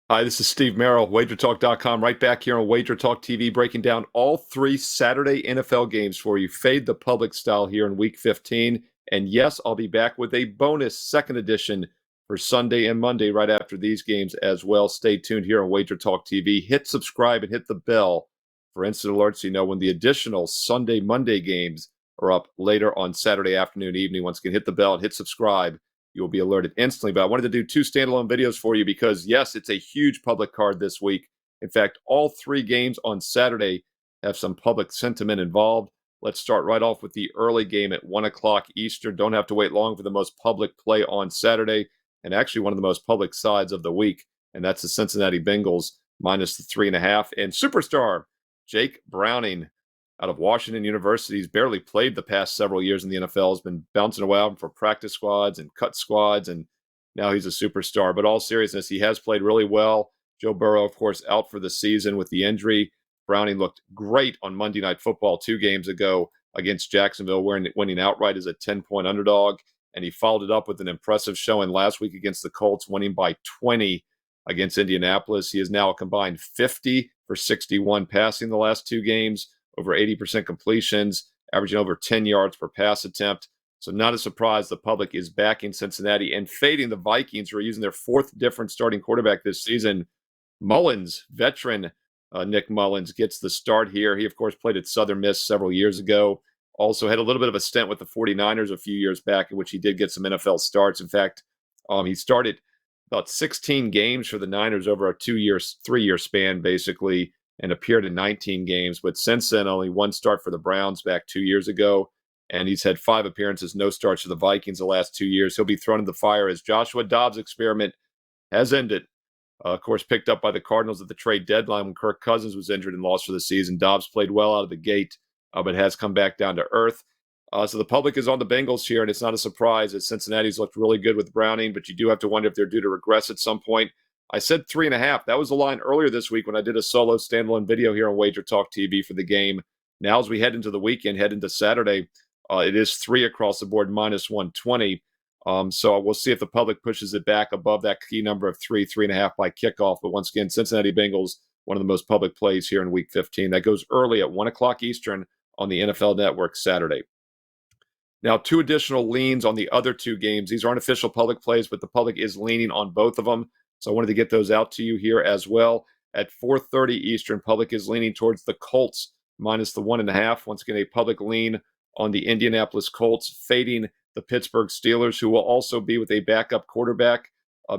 Hi, this is Steve Merril, WagerTalk.com, right back here on WagerTalk TV, breaking down all three Saturday NFL games for you. Fade the public style here in Week 15. And yes, I'll be back with a bonus second edition for Sunday and Monday right after these games as well. Stay tuned here on WagerTalk TV. Hit subscribe and hit the bell for instant alerts so you know when the additional Sunday, Monday games are up later on Saturday afternoon, evening. Once again, hit the bell and hit subscribe. You'll be alerted instantly. But I wanted to do two standalone videos for you because, yes, it's a huge public card this week. In fact, all three games on Saturday have some public sentiment involved. Let's start right off with the early game at 1 o'clock Eastern. Don't have to wait long for the most public play on Saturday, and actually one of the most public sides of the week, and that's the Cincinnati Bengals minus the 3.5. And superstar Jake Browning out of Washington University. He's barely played the past several years in the NFL. Has been bouncing around for practice squads and cut squads, and now he's a superstar. But all seriousness, he has played really well. Joe Burrow, of course, out for the season with the injury. Browning looked great on Monday Night Football 2 games ago against Jacksonville, winning outright as a 10-point underdog. And he followed it up with an impressive showing last week against the Colts, winning by 20 against Indianapolis. He is now a combined 50 for 61 passing the last 2 games, over 80% completions, averaging over 10 yards per pass attempt. So not a surprise the public is backing Cincinnati and fading the Vikings, who are using their 4th different starting quarterback this season. Mullins, veteran Nick Mullins, gets the start here. He, of course, played at Southern Miss several years ago. Also had a little bit of a stint with the 49ers a few years back, in which he did get some NFL starts. In fact, he started about 16 games for the Niners over a 3-year span, basically, and appeared in 19 games. But since then, only 1 start for the Browns back 2 years ago. And he's had 5 appearances, no starts for the Vikings the last 2 years. He'll be thrown in the fire as Joshua Dobbs' experiment has ended. Of course, picked up by the Cardinals at the trade deadline when Kirk Cousins was injured and lost for the season. Dobbs played well out of the gate, but has come back down to earth. So the public is on the Bengals here, and it's not a surprise as Cincinnati's looked really good with Browning, but you do have to wonder if they're due to regress at some point. I said 3.5. That was the line earlier this week when I did a solo standalone video here on Wager Talk TV for the game. Now, as we head into the weekend, head into Saturday, it is 3 across the board, minus 120. So we'll see if the public pushes it back above that key number of 3.5 by kickoff. But once again, Cincinnati Bengals, one of the most public plays here in Week 15. That goes early at 1 o'clock Eastern on the NFL Network Saturday. Now, 2 additional leans on the other 2 games. These aren't official public plays, but the public is leaning on both of them. So I wanted to get those out to you here as well. At 4:30 Eastern, public is leaning towards the Colts minus the 1.5. Once again, a public lean on the Indianapolis Colts, fading the Pittsburgh Steelers, who will also be with a backup quarterback.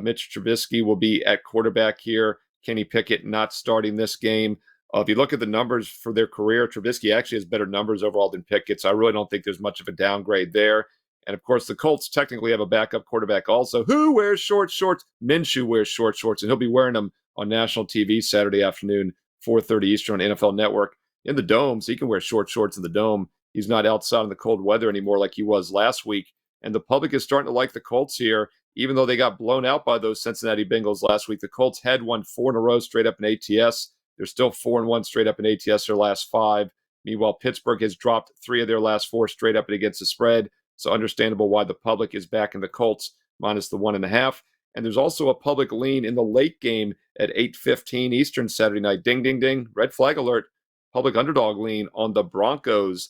Mitch Trubisky will be at quarterback here. Kenny Pickett not starting this game. If you look at the numbers for their career, Trubisky actually has better numbers overall than Pickett, so I really don't think there's much of a downgrade there. And, of course, the Colts technically have a backup quarterback also. Who wears short shorts? Minshew wears short shorts, and he'll be wearing them on national TV Saturday afternoon, 4:30 Eastern on NFL Network. In the Dome, so he can wear short shorts in the Dome. He's not outside in the cold weather anymore like he was last week. And the public is starting to like the Colts here, even though they got blown out by those Cincinnati Bengals last week. The Colts had won 4 in a row straight up in ATS. They're still 4-1 straight up in ATS their last 5. Meanwhile, Pittsburgh has dropped 3 of their last 4 straight up and against the spread. So understandable why the public is backing the Colts minus the 1.5. And there's also a public lean in the late game at 8:15 Eastern Saturday night. Ding, ding, ding. Red flag alert. Public underdog lean on the Broncos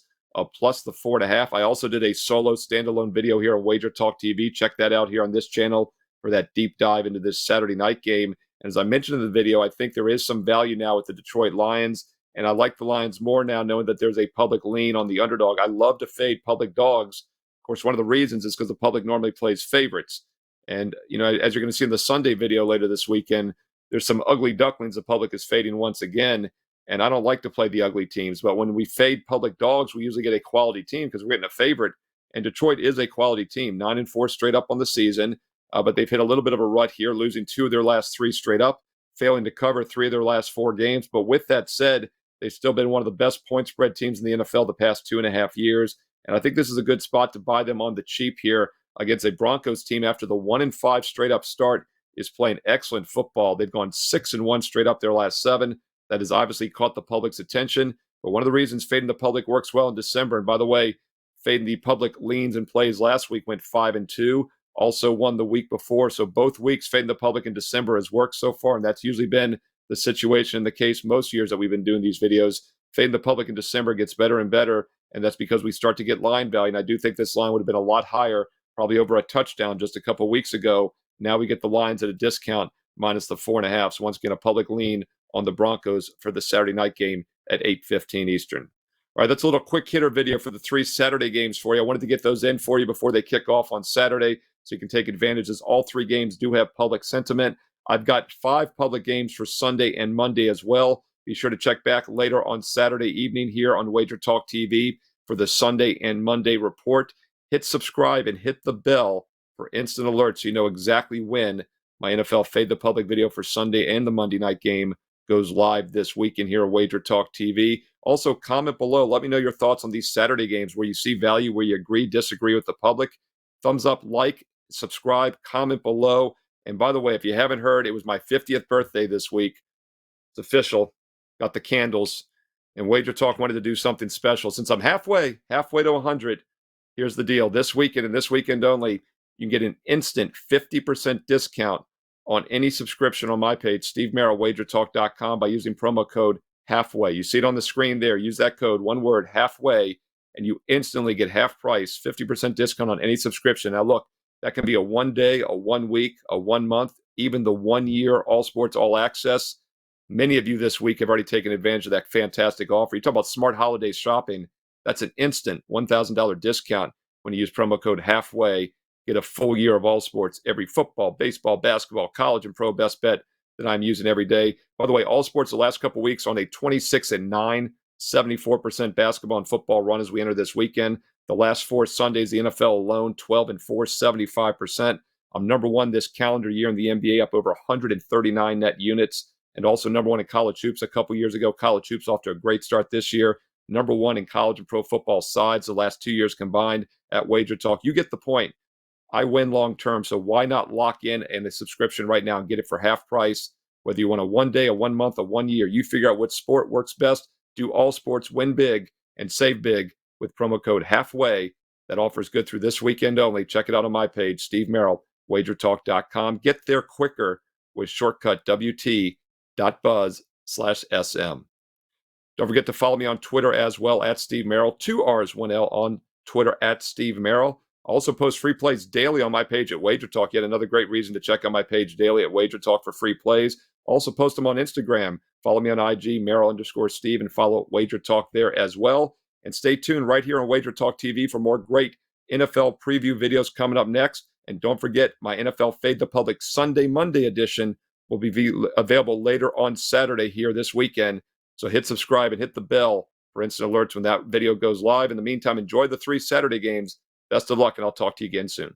plus the 4.5. I also did a solo standalone video here on Wager Talk TV. Check that out here on this channel for that deep dive into this Saturday night game. And as I mentioned in the video, I think there is some value now with the Detroit Lions. And I like the Lions more now knowing that there's a public lean on the underdog. I love to fade public dogs. Of course, one of the reasons is because the public normally plays favorites. And, as you're going to see in the Sunday video later this weekend, there's some ugly ducklings the public is fading once again. And I don't like to play the ugly teams. But when we fade public dogs, we usually get a quality team because we're getting a favorite. And Detroit is a quality team, 9-4 straight up on the season. But they've hit a little bit of a rut here, losing 2 of their last 3 straight up, failing to cover 3 of their last 4 games. But with that said, they've still been one of the best point spread teams in the NFL the past 2.5 years. And I think this is a good spot to buy them on the cheap here against a Broncos team after the 1-5 straight up start is playing excellent football. They've gone 6-1 straight up their last 7. That has obviously caught the public's attention. But one of the reasons fading the public works well in December, and by the way, fading the public leans and plays last week went 5-2. also won the week before. So both weeks, fading the public in December has worked so far, and that's usually been the situation, the case most years that we've been doing these videos. Fading the public in December gets better and better, and that's because we start to get line value. And I do think this line would have been a lot higher, probably over a touchdown just a couple weeks ago. Now we get the lines at a discount, minus the 4.5. So once again, a public lean on the Broncos for the Saturday night game at 8:15 Eastern. All right, that's a little quick hitter video for the 3 Saturday games for you. I wanted to get those in for you before they kick off on Saturday so you can take advantage, as all 3 games do have public sentiment. I've got 5 public games for Sunday and Monday as well. Be sure to check back later on Saturday evening here on WagerTalk TV for the Sunday and Monday report. Hit subscribe and hit the bell for instant alerts so you know exactly when my NFL Fade the Public video for Sunday and the Monday night game goes live this weekend here on WagerTalk TV. Also, comment below. Let me know your thoughts on these Saturday games, where you see value, where you agree, disagree with the public. Thumbs up, like, subscribe, comment below. And by the way, if you haven't heard, it was my 50th birthday this week. It's official. Got the candles. And WagerTalk wanted to do something special. Since I'm halfway to 100, here's the deal. This weekend and this weekend only, you can get an instant 50% discount on any subscription on my page, Steve Merril, WagerTalk.com, by using promo code HALFWAY. You see it on the screen there. Use that code, one word, HALFWAY, and you instantly get half price, 50% discount on any subscription. Now, look, that can be a 1 day, a 1 week, a 1 month, even the 1 year all sports, all access. Many of you this week have already taken advantage of that fantastic offer. You talk about smart holiday shopping. That's an instant $1,000 discount when you use promo code HALFWAY. Get a full year of all sports, every football, baseball, basketball, college, and pro best bet that I'm using every day. By the way, all sports the last couple of weeks on a 26-9, 74% basketball and football run as we enter this weekend. The last 4 Sundays, the NFL alone, 12-4, 75%. I'm number 1 this calendar year in the NBA, up over 139 net units, and also number 1 in college hoops a couple years ago. College hoops off to a great start this year. Number 1 in college and pro football sides the last 2 years combined at WagerTalk. You get the point. I win long term, so why not lock in a subscription right now and get it for half price? Whether you want a 1 day, a 1 month, a 1 year, you figure out what sport works best. Do all sports, win big, and save big with promo code HALFWAY. That offer is good through this weekend only. Check it out on my page, Steve Merril, WagerTalk.com. Get there quicker with shortcut WT.buzz/SM. Don't forget to follow me on Twitter as well, at Steve Merril, 2 R's, 1 L on Twitter, at Steve Merril. I also post free plays daily on my page at WagerTalk. Yet another great reason to check out my page daily at WagerTalk for free plays. Also post them on Instagram. Follow me on IG, Merril_Steve, and follow WagerTalk there as well. And stay tuned right here on WagerTalk TV for more great NFL preview videos coming up next. And don't forget, my NFL Fade the Public Sunday, Monday edition will be available later on Saturday here this weekend. So hit subscribe and hit the bell for instant alerts when that video goes live. In the meantime, enjoy the 3 Saturday games. Best of luck, and I'll talk to you again soon.